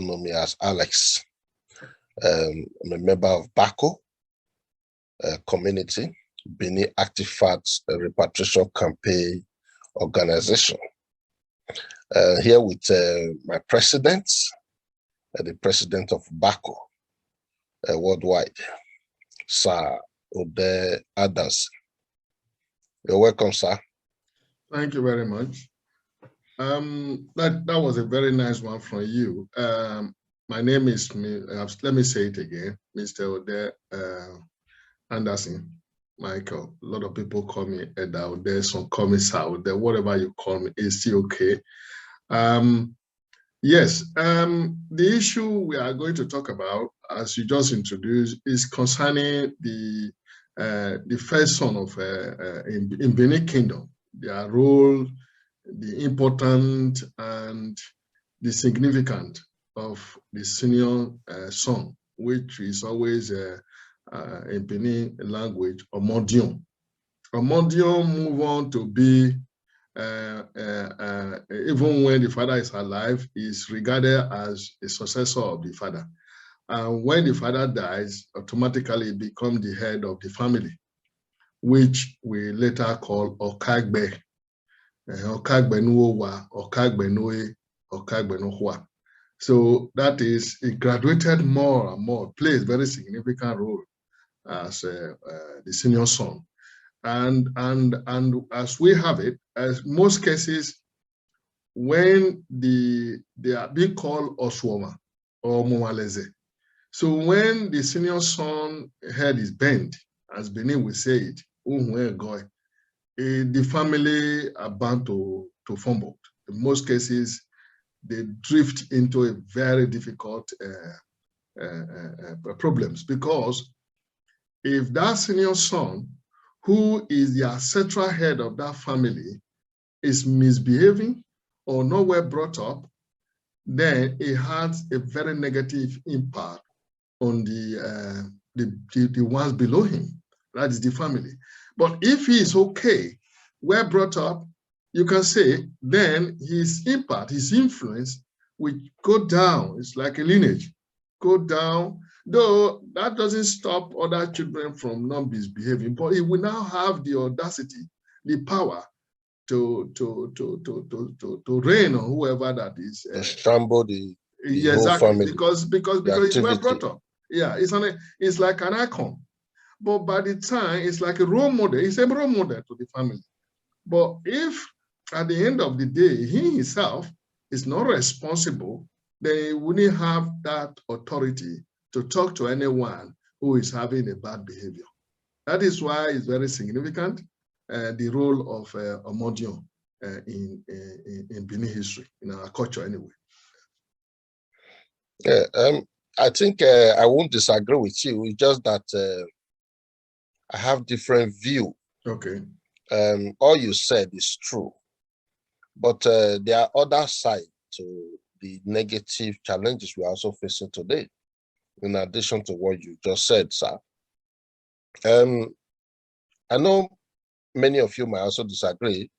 know me as Alex. I'm a member of B.A.R.C.O community, Benin Artefacts Repatriation Campaign organization. Here with my president, the president of B.A.R.C.O worldwide, Sir Odeh. You're welcome, sir. Thank you very much. That was a very nice one from you. My name is, let me say it again, Mr. Odeh Anderson Michael. A lot of people call me Eda Odeh, some call me Sir Odeh, whatever you call me is still okay. Yes, the issue we are going to talk about, as you just introduced, is concerning the first son of in Benin Kingdom, their role, the important and the significant of the senior son, which is always in Benin language, OMODION. OMODION move on to be, even when the father is alive, is regarded as a successor of the father. And when the father dies, automatically become the head of the family, which we later call Okagbe. Okagbe Nuowa, Okagbe Noe, Okagbe Nohwa. So that is, it graduated more and more, plays very significant role as the senior son. And as we have it, as most cases, when they are being called Oswoma or Momaleze. So when the senior son head is bent, as Benin will say it, the family are bound to fumble. In most cases, they drift into a very difficult problems, because if that senior son, who is the ancestral head of that family, is misbehaving or not well brought up, then it has a very negative impact on the ones below him, that is the family. But if he is okay, well brought up, you can say, then his impact, his influence will go down. It's like a lineage, go down, though that doesn't stop other children from not misbehaving, but he will now have the audacity, the power to reign on whoever that is. Shamble the yeah, whole exactly, family. because it's well brought up. Yeah, it's like an icon. But by the time, it's like a role model. It's a role model to the family. But if at the end of the day, he himself is not responsible, then he wouldn't have that authority to talk to anyone who is having a bad behavior. That is why it's very significant, the role of OMODION in Benin history, in our culture anyway. Yeah, I think I won't disagree with you. It's just that I have different view. Okay. All you said is true, but there are other sides to the negative challenges we are also facing today, in addition to what you just said, sir. I know many of you might also disagree,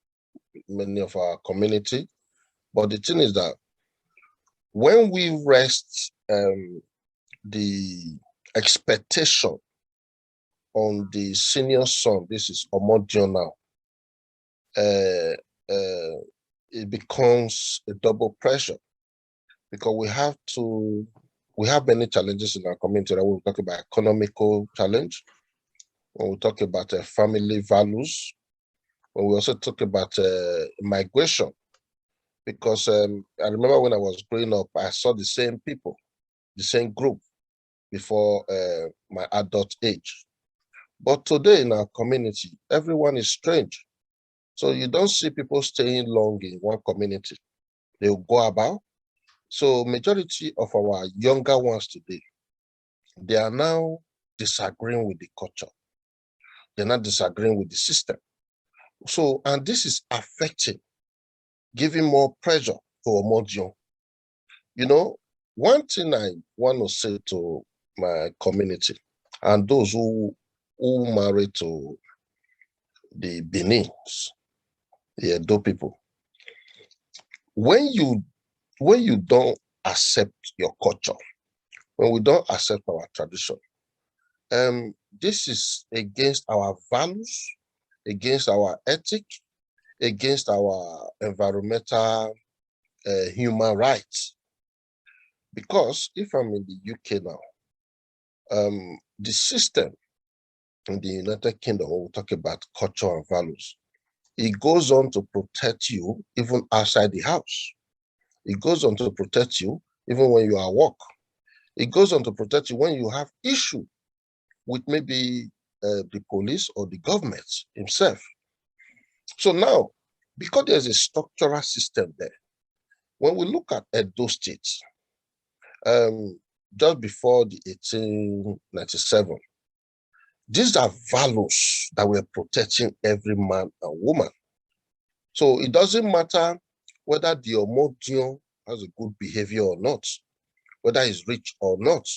many of our community, but the thing is that when we rest the expectation on the senior son, this is OMODION now, it becomes a double pressure, because we have many challenges in our community. When we talk about economical challenge, when we talk about family values, when we also talk about migration, because I remember when I was growing up, I saw the same people, the same group before my adult age. But today in our community, everyone is strange. So you don't see people staying long in one community. They'll go about. So majority of our younger ones today, they are now disagreeing with the culture. They're not disagreeing with the system. So, and this is affecting, giving more pressure to OMODION. You know, one thing I want to say to my community and those who marry to the Benins, the Edo people, when you don't accept your culture, when we don't accept our tradition, this is against our values, against our ethic, against our environmental human rights. Because if I'm in the UK now, the system in the United Kingdom, when we talk about culture and values, it goes on to protect you even outside the house. It goes on to protect you even when you are at work. It goes on to protect you when you have issue with maybe the police or the government himself. So now, because there's a structural system there, when we look at Edo State, just before the 1897, these are values that we're protecting every man and woman. So it doesn't matter whether the OMODION has a good behavior or not, whether he's rich or not,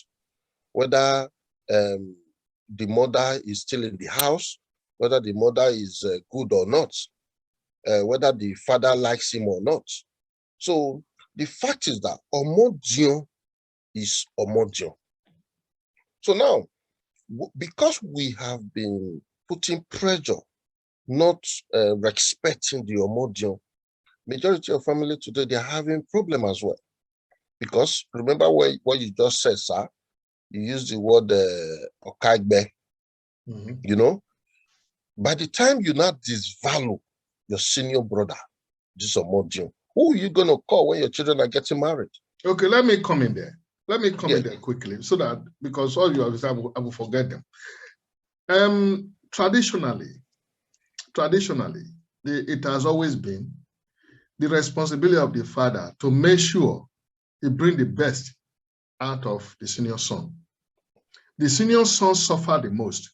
whether the mother is still in the house, whether the mother is good or not, whether the father likes him or not. So the fact is that OMODION is OMODION. So now, because we have been putting pressure, not respecting the OMODION, majority of family today, they're having problem as well. Because remember what you just said, sir, you used the word okagbe, you know, by the time you not disvalue your senior brother, this OMODION, who are you going to call when your children are getting married? Okay, let me come in there. Let me come in there quickly so that, because all you have said, I will forget them. Traditionally, it has always been the responsibility of the father to make sure he bring the best out of the senior son. The senior sons suffer the most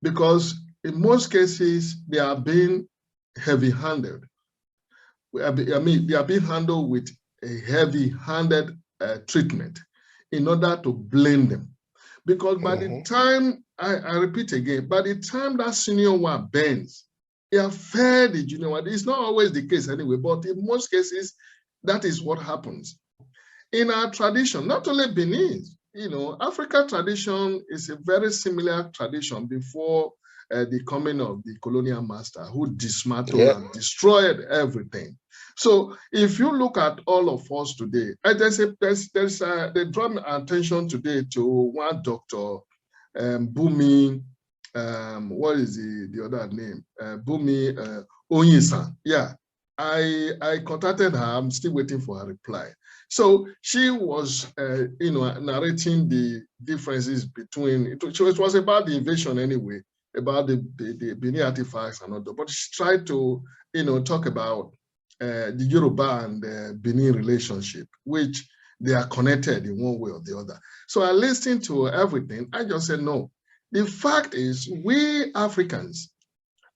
because in most cases, they are being heavy-handed. I mean, they are being handled with a heavy-handed treatment in order to blame them. Because by the time, I repeat again, by the time that senior one bends, he has fed the junior one. It's not always the case anyway, but in most cases, that is what happens. In our tradition, not only Benin, you know, African tradition is a very similar tradition before the coming of the colonial master who dismantled and destroyed everything. So if you look at all of us today, they draw attention today to one doctor, Bumi, what is the other name? Bumi Onyisan. Yeah, I contacted her. I'm still waiting for her reply. So she was, you know, narrating the differences between, it was about the invasion anyway, about the Benin artifacts and all that, but she tried to, you know, talk about the Yoruba and Benin relationship, which they are connected in one way or the other. So I listened to everything. I just said, no. The fact is, we Africans,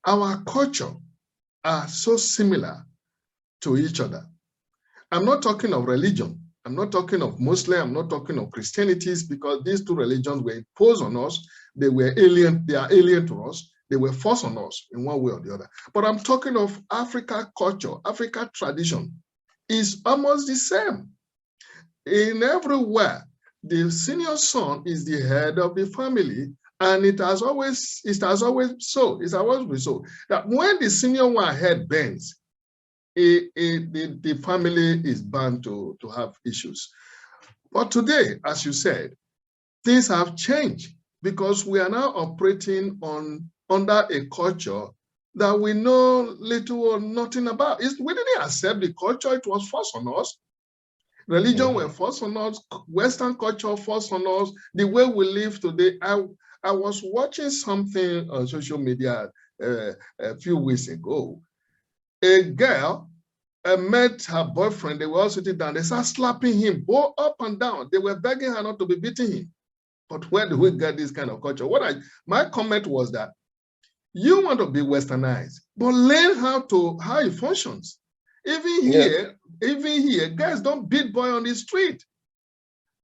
our culture are so similar to each other. I'm not talking of religion. I'm not talking of Muslim. I'm not talking of Christianities, because these two religions were imposed on us. They were alien. They are alien to us. They were forced on us in one way or the other. But I'm talking of Africa culture, Africa tradition is almost the same. In everywhere, the senior son is the head of the family, and it has always been so. That when the senior one head bends, the family is bound to have issues. But today, as you said, things have changed because we are now operating under a culture that we know little or nothing about. We didn't accept the culture, it was forced on us. Religion were forced on us, Western culture forced on us, the way we live today. I was watching something on social media a few weeks ago. A girl met her boyfriend, they were all sitting down, they started slapping him, both up and down. They were begging her not to be beating him. But where do we get this kind of culture? My comment was that you want to be westernized, but learn how it functions. Even here, guys don't beat boy on the street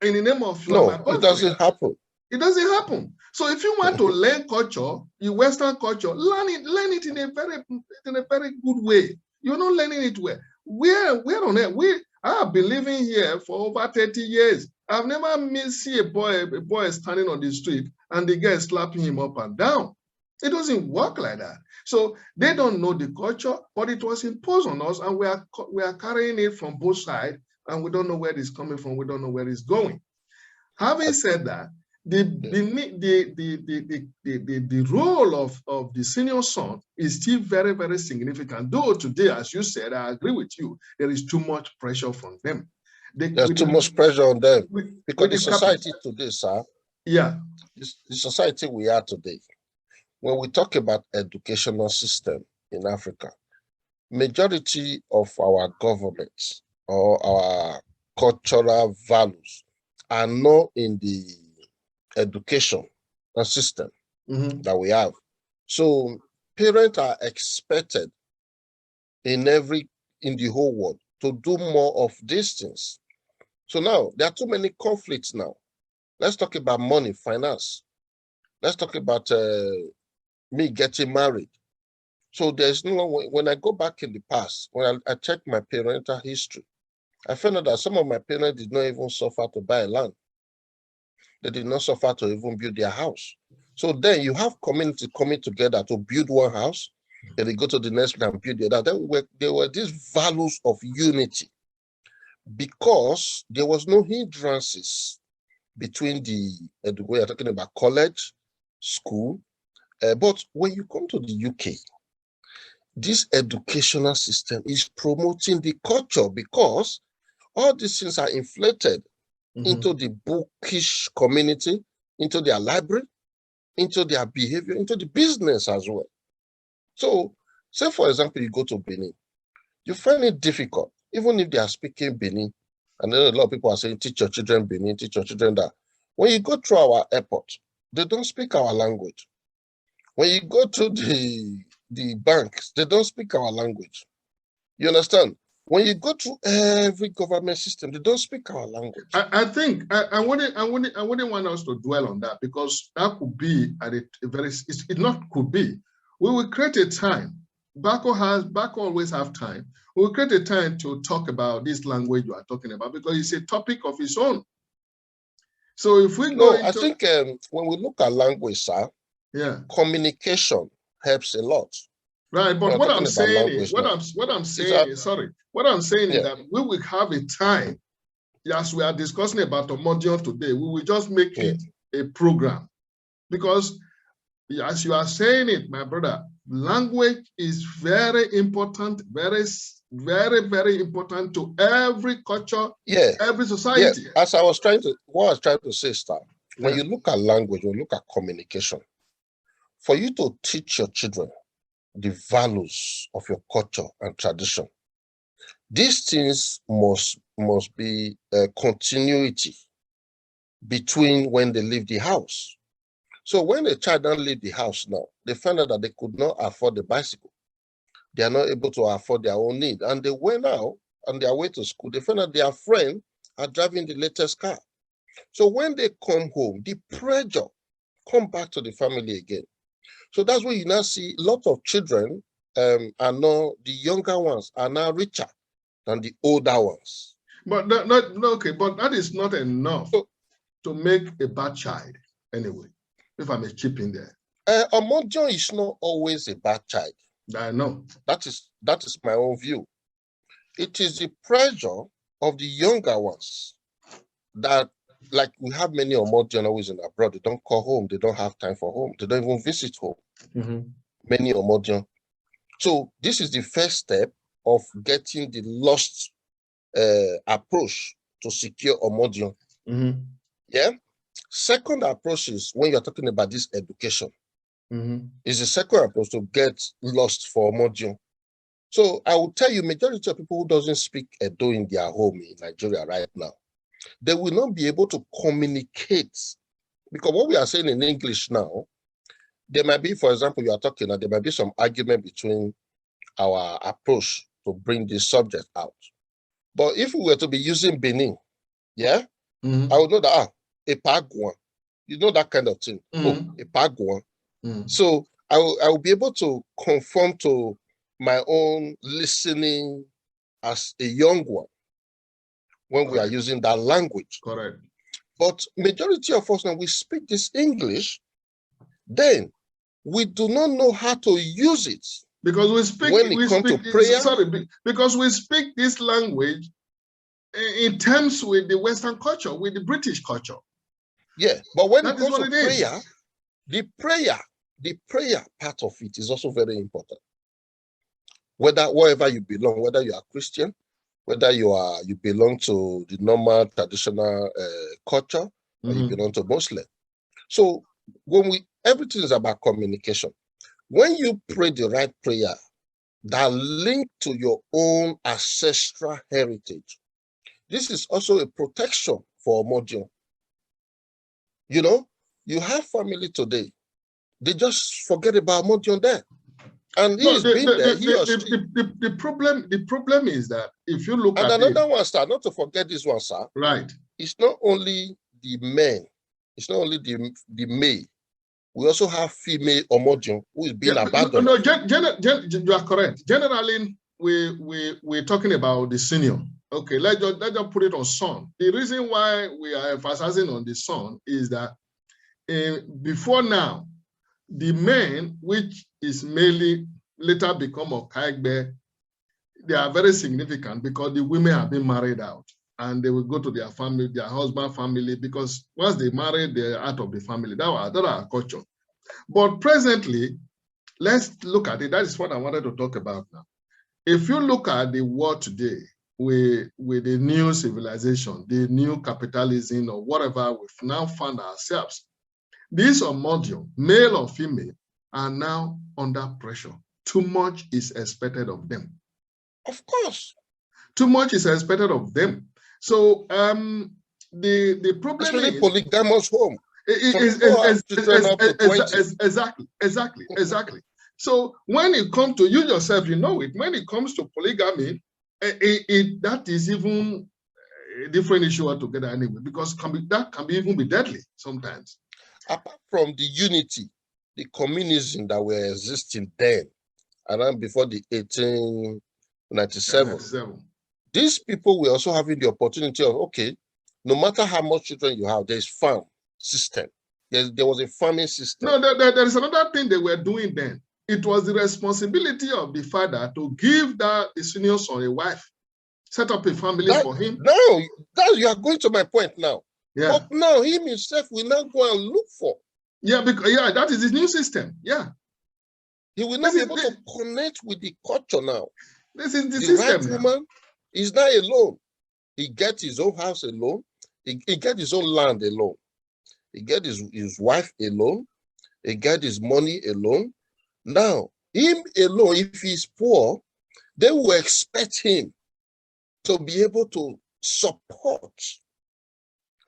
in the name of no, it doesn't happen. It doesn't happen. So if you want to learn culture, your Western culture, learn it in a very good way. You're not learning it well. We're on it. I have been living here for over 30 years. I've never seen a boy standing on the street and the guy slapping him up and down. It doesn't work like that. So they don't know the culture, but it was imposed on us, and we are carrying it from both sides, and we don't know where it's coming from. We don't know where it's going. Having said that, the role of the senior son is still very, very significant. Though today, as you said, I agree with you, there is too much pressure from them. There's too much pressure on them because the society today, sir. Yeah. The society we are today, when we talk about educational system in Africa, majority of our governments or our cultural values are not in the education system that we have. So parents are expected in the whole world to do more of these things. So now there are too many conflicts now. Let's talk about money, finance. Let's talk about me getting married. So there's no, when I go back in the past, when I check my parental history, I found out that some of my parents did not even suffer to buy land. They did not suffer to even build their house. So then you have community coming together to build one house, then they go to the next and build the other. Then there were these values of unity because there was no hindrances between we are talking about college, school. But when you come to the UK, this educational system is promoting the culture because all these things are inflated into the bookish community, into their library, into their behavior, into the business as well. So, say for example, you go to Benin, you find it difficult, even if they are speaking Benin, and then a lot of people are saying, teach your children Benin, teach your children that. When you go through our airport, they don't speak our language. When you go to the banks, they don't speak our language. You understand? When you go through every government system, they don't speak our language. I think I wouldn't want us to dwell on that because that could be at a very, it not could be. We will create a time. BARCO always have time. We will create a time to talk about this language you are talking about because it's a topic of its own. So if we go I think when we look at language, sir, yeah, communication helps a lot. Right, but what I'm saying is, what I'm saying is that we will have a time, as we are discussing about OMODION today, we will just make it a program. Because as you are saying it, my brother, language is very important, very, very, very important to every culture, every society. Yeah. As I was trying to say, Star, when you look at language, when you look at communication, for you to teach your children the values of your culture and tradition, these things must be a continuity between when they leave the house. So when a child don't leave the house now, they find out that they could not afford the bicycle. They are not able to afford their own need. And they went out on their way to school. They find out their friends are driving the latest car. So when they come home, the pressure come back to the family again. So that's why you now see a lot of children are now, the younger ones are now richer than the older ones. But but that is not enough to make a bad child anyway, if I may chip in there. OMODION is not always a bad child. I know. That is my own view. It is the pressure of the younger ones that, like we have many OMODION always in abroad, they don't call home, they don't have time for home, they don't even visit home. Many OMODION. So this is the first step of getting the lost approach to secure OMODION. Yeah. Second approach is when you're talking about this education. Is the second approach to get lost for OMODION. So I will tell you, majority of people who doesn't speak Edo in their home in Nigeria right now, they will not be able to communicate, because what we are saying in English now, there might be, for example, you are talking, there might be some argument between our approach to bring this subject out. But if we were to be using Benin, I would know that, a pagwan, you know, that kind of thing. Oh, a pagwan. So I will be able to conform to my own listening as a young one. when we are using that language. Correct. But majority of us now, we speak this English, then we do not know how to use it. Because we speak, when it comes to prayer. Sorry, because we speak this language in terms with the Western culture, with the British culture. Yeah, but when that it comes to prayer, is. the prayer part of it is also very important. Wherever you belong, whether you are Christian, whether you belong to the normal traditional culture, or you belong to Muslim. So everything is about communication. When you pray the right prayer that link to your own ancestral heritage, this is also a protection for OMODION. You know, you have family today, they just forget about OMODION there. And he's been there, the problem is that if you look at another one, sir, not to forget this one, sir. Right. It's not only the men, it's not only the male. We also have female OMODION who is being abandoned. No, you are correct. Generally, we're talking about the senior. Okay, let's just put it on son. The reason why we are emphasizing on the son is that before now, the men, which is mainly later become Okaigbe, they are very significant because the women have been married out and they will go to their family, their husband family, because once they marry, they're out of the family. That's our culture. But presently, let's look at it. That is what I wanted to talk about now. If you look at the world today with the new civilization, the new capitalism or whatever we've now found ourselves, these OMODION, male or female, are now under pressure. Too much is expected of them. Of course. Too much is expected of them. So the problem especially is polygamous home. Exactly. So when it comes to you yourself, you know it. When it comes to polygamy, that is even a different issue altogether anyway, because that can even be deadly sometimes. Apart from the unity, the communism that were existing then, around before the 1897, these people were also having the opportunity of, okay, no matter how much children you have, there's farm system. There was a farming system. No, there is another thing they were doing then. It was the responsibility of the father to give the senior son a wife, set up a family for him. No, you are going to my point now. Yeah. But now him himself will now go and look for. Yeah, because that is his new system. Yeah. He will not be able to connect with the culture now. This is the system. Right woman is not alone. He gets his own house alone. He gets his own land alone. He gets his wife alone. He gets his money alone. Now, him alone, if he's poor, they will expect him to be able to support.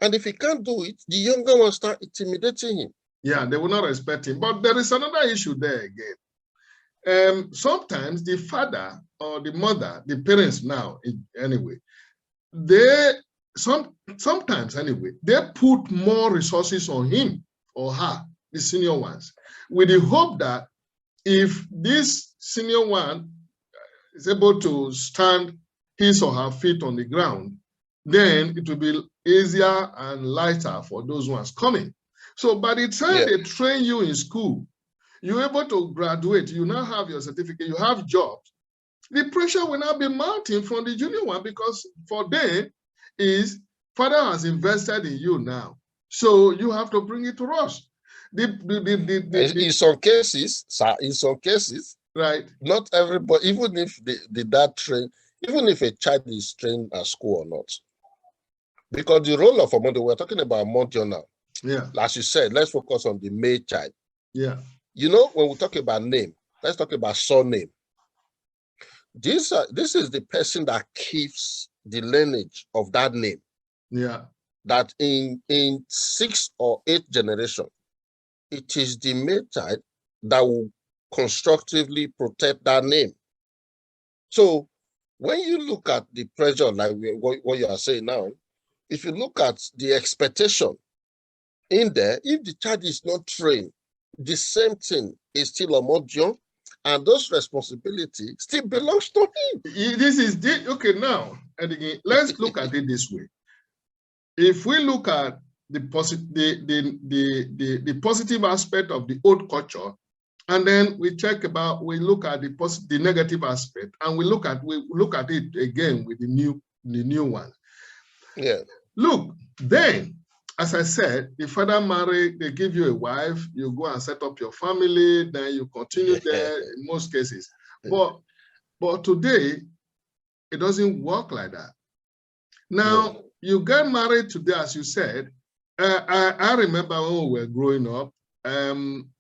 And if he can't do it, the younger ones start intimidating him. Yeah, they will not respect him. But there is another issue there again. Sometimes the father or the mother, the parents now, anyway, sometimes anyway, they put more resources on him or her, the senior ones, with the hope that if this senior one is able to stand his or her feet on the ground, then it will be easier and lighter for those ones coming. So by the time they train you in school, you're able to graduate, you now have your certificate, you have jobs. The pressure will now be mounting from the junior one because for them is father has invested in you now. So you have to bring it to us. In some cases, sir, right? Not everybody, even if the dad train, even if a child is trained at school or not, because the role of OMODION, we're talking about OMODION now. Yeah. As you said, let's focus on the male child. Yeah. You know, when we talk about name, let's talk about surname. This is the person that keeps the lineage of that name. Yeah. That in 6 or 8 generation, it is the male child that will constructively protect that name. So when you look at the pressure, like what you are saying now, if you look at the expectation in there, if the child is not trained, the same thing is still OMODION, and those responsibilities still belongs to him. Okay, now, Edigin, let's look at it this way. If we look at the positive aspect of the old culture, and then we look at the negative aspect, and we look at it again with the new one. Yeah. Look, then, as I said, the father married, they give you a wife, you go and set up your family, then you continue there in most cases. But today, it doesn't work like that. Now, you get married today, as you said. I remember when we were growing up,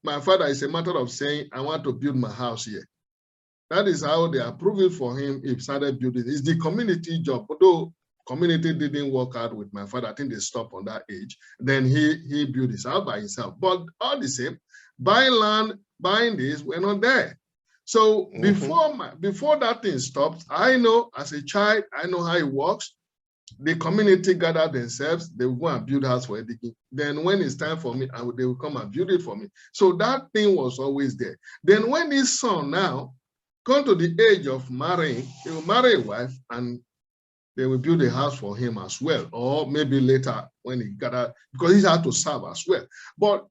my father, is a matter of saying, I want to build my house here. That is how they approve it for him. He started building. It's the community job, although community didn't work out with my father. I think they stopped on that age. Then he built his house by himself. But all the same, buying land, buying this, we're not there. So before that thing stopped, I know as a child, I know how it works. The community gather themselves, they will go and build house for Edigin. Then when it's time for me, they will come and build it for me. So that thing was always there. Then when his son now come to the age of marrying, he will marry a wife and they will build a house for him as well, or maybe later when he gather, because he had to serve as well. But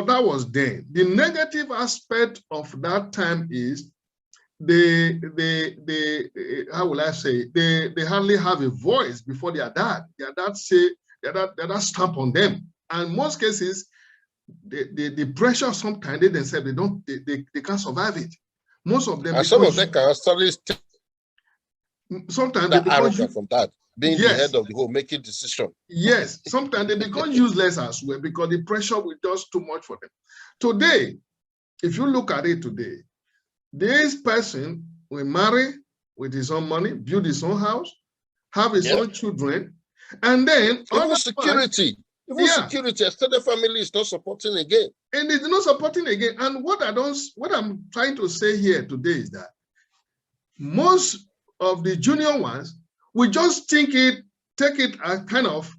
that was then. The negative aspect of that time is how will I say, they hardly have a voice before their dad. Their dad stamp on them. And most cases, the pressure sometimes they themselves they can't survive it. Most of them, and some of them can actually sometimes they become from that, being the head of the home, making decision. Yes, sometimes they become useless as well because the pressure will just too much for them. Today, if you look at it today, this person will marry with his own money, build his own house, have his own children, and then even security. Security, extended family is not supporting again. And it's not supporting again. And what I'm trying to say here today is that most of the junior ones, we just take it as kind of,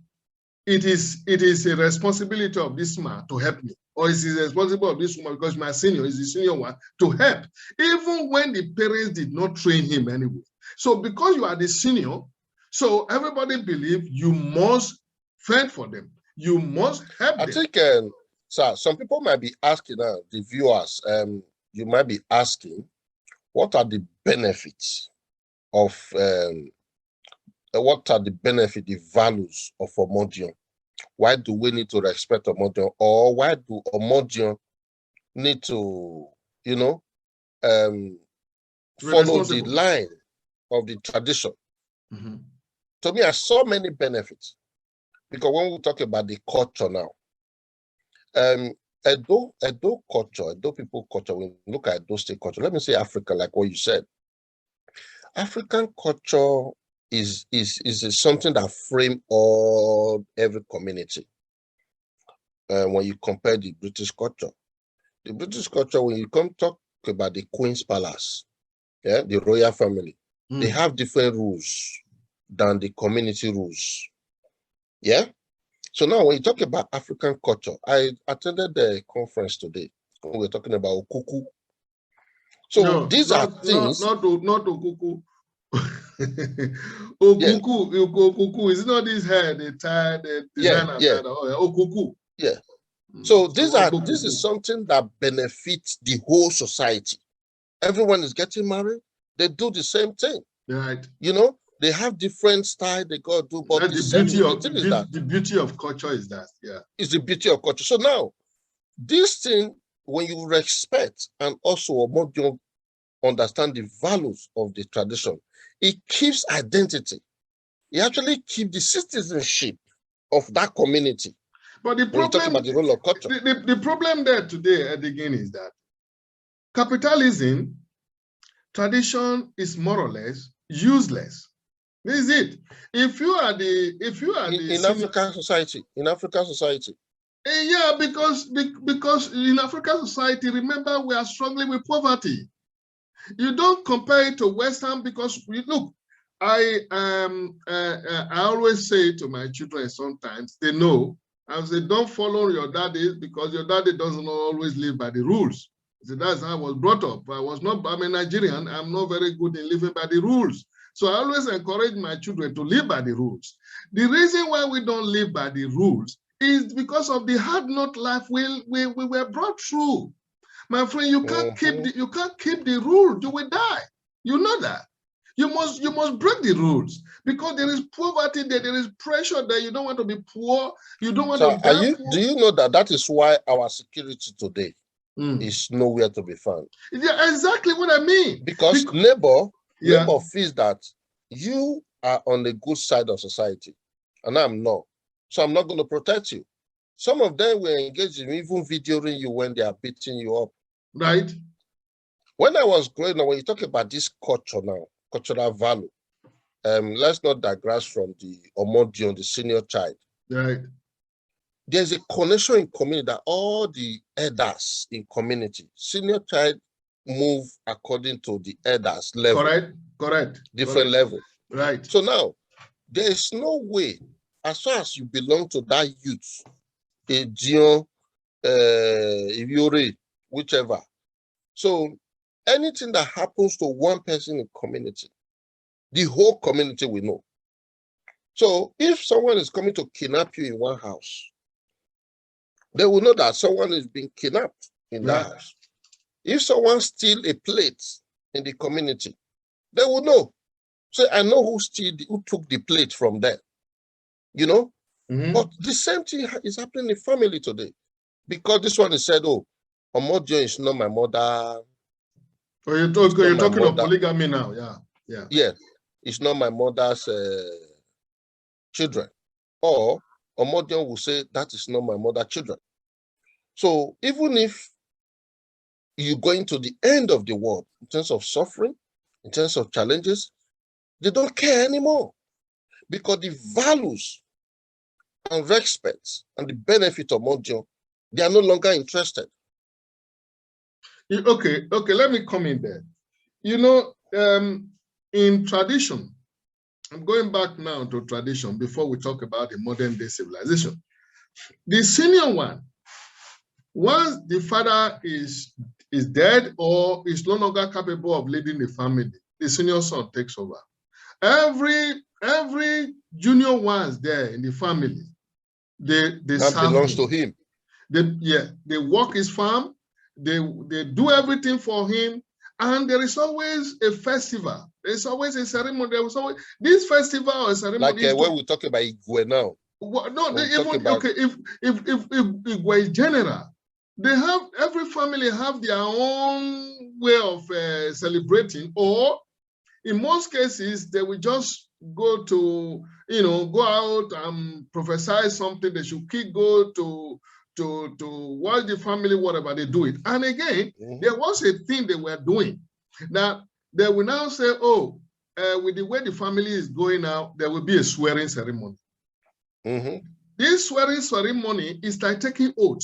it is a responsibility of this man to help me, or it is responsible of this woman because my senior is the senior one to help, even when the parents did not train him anyway. So because you are the senior, so everybody believes you must fend for them. You must help them. I think, sir, some people might be asking, the viewers, you might be asking, what are the benefits of, the values of OMODION? Why do we need to respect OMODION? Or why do OMODION need to, follow the line of the tradition? To me, I saw many benefits. Because when we talk about the culture now, Edo culture, Edo people culture, when we look at Edo state culture, let me say Africa, like what you said. African culture is something that frame every community. When you compare the British culture. The British culture, when you come talk about the Queen's Palace, the royal family, they have different rules than the community rules. Yeah. So now when you talk about African culture, I attended the conference today. We were talking about Okuku. So these are things. Not Okuku. Okuku is not this hair, the tie, the design of that. Okuku. Yeah. So this is something that benefits the whole society. Everyone is getting married. They do the same thing. Right. They have different style they got to do, but the beauty of culture is that, it's the beauty of culture. So now, this thing, when you respect and also understand the values of the tradition, it keeps identity. It actually keeps the citizenship of that community. But the problem, when you talk about the role of culture, the problem there today, Edigin, is that capitalism, tradition is more or less useless. This is it. If you are in African society, yeah, because in African society, remember, we are struggling with poverty. You don't compare it to Western because look, I always say to my children sometimes, they know, I say, don't follow your daddy because your daddy doesn't always live by the rules. I say, that's how I was brought up. I'm a Nigerian. I'm not very good in living by the rules. So I always encourage my children to live by the rules. The reason why we don't live by the rules is because of the hard knock life we were brought through. My friend, you can't keep the rule, you will die. You know that. You must break the rules because there is poverty there, there is pressure there. You don't want to be poor. You don't want to die poor. Do you know that is why our security today is nowhere to be found? Yeah, exactly what I mean. Because neighbor feels that you are on the good side of society and I'm not. So I'm not going to protect you. Some of them were engaged in even videoing you when they are beating you up. Right. When I was growing up, when you talk about this culture now, cultural value, let's not digress from the OMODION, the senior child. Right. There's a connection in community that all the elders in community, senior child move according to the elders level. Correct. Different level. Right. So now, there is no way, as far as you belong to that youth, a Dion, Yuri, whichever. So anything that happens to one person in community, the whole community will know. So if someone is coming to kidnap you in one house, they will know that someone is being kidnapped in that house. If someone steals a plate in the community, they will know. So I know who took the plate from there. You know? But the same thing is happening in family today. Because this one is said, oh, OMODION is not my mother. Oh, you're talking of polygamy now, yeah. Yeah, it's not my mother's children. Or OMODION will say, that is not my mother's children. So even if you're going to the end of the world, in terms of suffering, in terms of challenges, they don't care anymore. Because the values and respect and the benefit of OMODION, they are no longer interested. Okay, let me come in there. You know, in tradition, I'm going back now to tradition before we talk about the modern day civilization. The senior one, once the father is dead or is no longer capable of leading the family, the senior son takes over. Every junior ones there in the family, they that belongs to him. They work his farm, they do everything for him, and there is always a festival. There's always a ceremony. There was always this festival or ceremony. Like when we talk about Igwe now. No, if Igwe is general, they have, every family have their own way of celebrating, or in most cases, they will just go to, go out and prophesy something. They should go to watch the family, whatever they do it. And again, there was a thing they were doing. Now, they will now say, oh, with the way the family is going now, there will be a swearing ceremony. This swearing ceremony is like taking oath.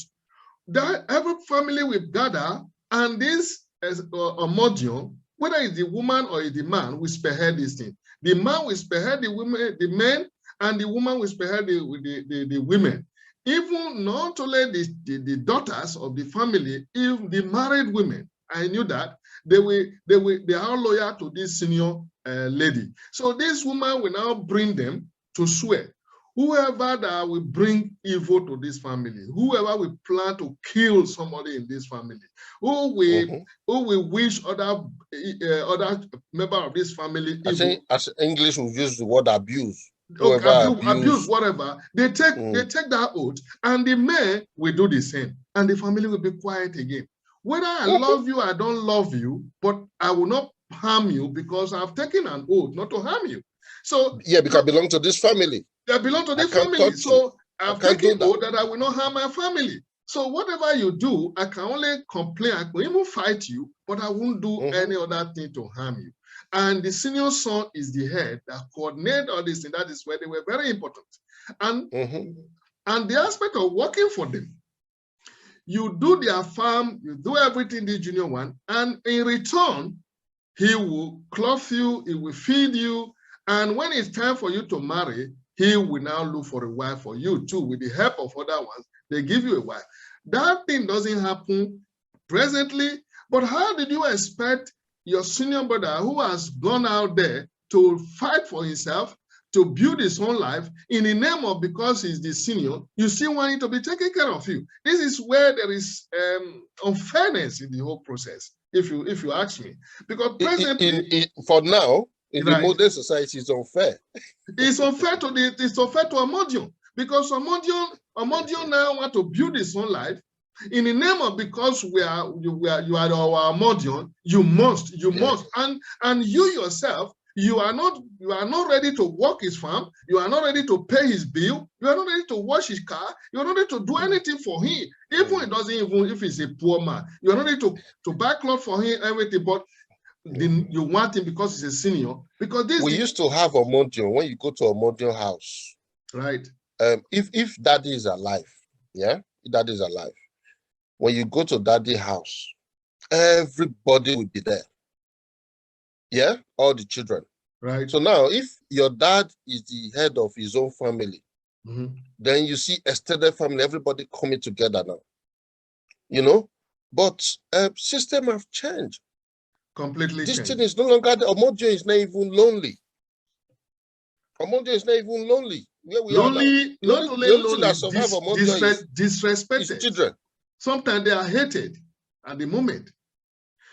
That every family will gather, and this OMODION, whether it's the woman or it's the man, will spearhead this thing. The man will spearhead the men, and the woman will spearhead the women. Even not only the daughters of the family, even the married women, I knew that they are loyal to this senior lady. So this woman will now bring them to swear. Whoever that will bring evil to this family, whoever will plan to kill somebody in this family, who will wish other member of this family evil. I think as English we use the word abuse. Abuse, whatever. They take that oath, and the men will do the same, and the family will be quiet again. Whether I love you, I don't love you, but I will not harm you because I've taken an oath not to harm you. So yeah, because I belong to this family. I belong to this family. So I've taken oath that I will not harm my family. So whatever you do, I can only complain. I can even fight you, but I won't do any other thing to harm you. And the senior son is the head that coordinates all this, and that is where they were very important. And the aspect of working for them, you do their farm, you do everything, the junior one, and in return, he will clothe you, he will feed you, and when it's time for you to marry, he will now look for a wife for you too. With the help of other ones, they give you a wife. That thing doesn't happen presently, but how did you expect your senior brother who has gone out there to fight for himself, to build his own life in the name of because he's the senior, you still want him to be taking care of you. This is where there is unfairness in the whole process, if you ask me. Because presently, for now, in the right, modern society, it's unfair. It's unfair to OMODION, because OMODION now want to build his own life in the name of because you are our OMODION, you must, and you yourself, you are not ready to work his farm, you are not ready to pay his bill, you are not ready to wash his car, you are not ready to do anything for him, even if he's a poor man, you are not ready to buy clothes for him, everything, but then you want him because he's a senior. Because we used to have OMODION when you go to OMODION house. Right. If daddy is alive, if daddy is alive, when you go to daddy house, everybody will be there. Yeah, all the children. Right. So now, if your dad is the head of his own family, then you see extended family, everybody coming together now. You know, but system have changed. Completely this changed. Thing is no longer, the OMODION is not even lonely. OMODION is not even lonely. Where we lonely, are now. not only lonely, disrespected. Children. Sometimes they are hated at the moment.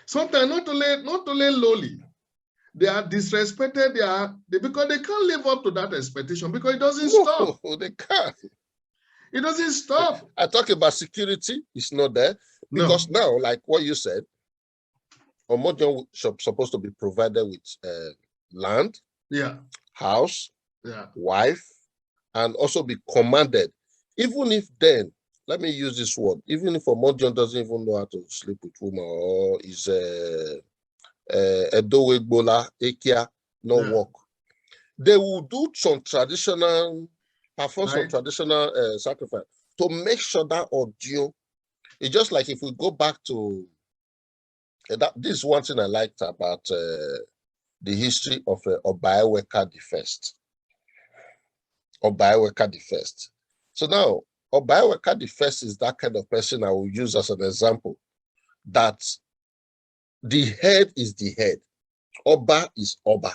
Sometimes not only lonely, they are disrespected. Because they can't live up to that expectation because it doesn't stop. They can't. It doesn't stop. I talk about security. It's not there because now, like what you said, OMODION supposed to be provided with land, house, wife, and also be commanded. Even if then, let me use this word, even if OMODION doesn't even know how to sleep with woman or is a doegbola, ekia, no work, they will do some traditional, perform some traditional sacrifice to make sure that audio. It's just like if we go back to this is one thing I liked about the history of Obaeweka the First. Obaeweka the First. So now, Obaeweka the First is that kind of person I will use as an example, that the head is the head. Oba is Oba.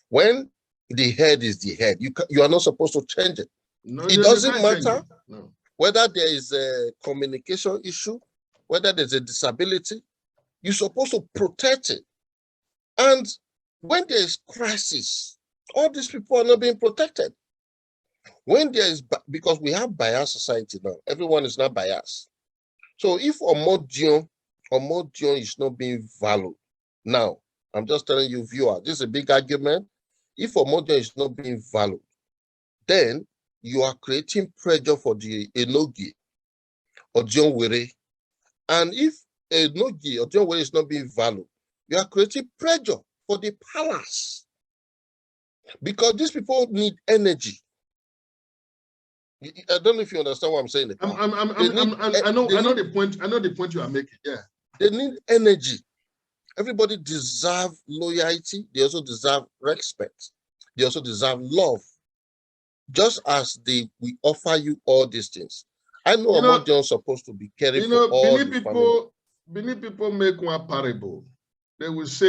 When the head is the head, you are not supposed to change it. It doesn't matter whether there is a communication issue, whether there's a disability, you're supposed to protect it. And when there is crisis, all these people are not being protected. When there is, because we have bias society now, everyone is not biased. So if OMODION is not being valued, now, I'm just telling you, viewer, this is a big argument. If OMODION is not being valued, then you are creating pressure for the Enogi or Dionwere. And if Enogi or Dionwere is not being valued, you are creating pressure for the palace. Because these people need energy. I don't know if you understand what I'm saying. I know the point you are making. Yeah. They need energy. Everybody deserves loyalty. They also deserve respect. They also deserve love. Just as we offer you all these things. I know OMODION is supposed to be caring for all the family. Benin people make one parable. They will say,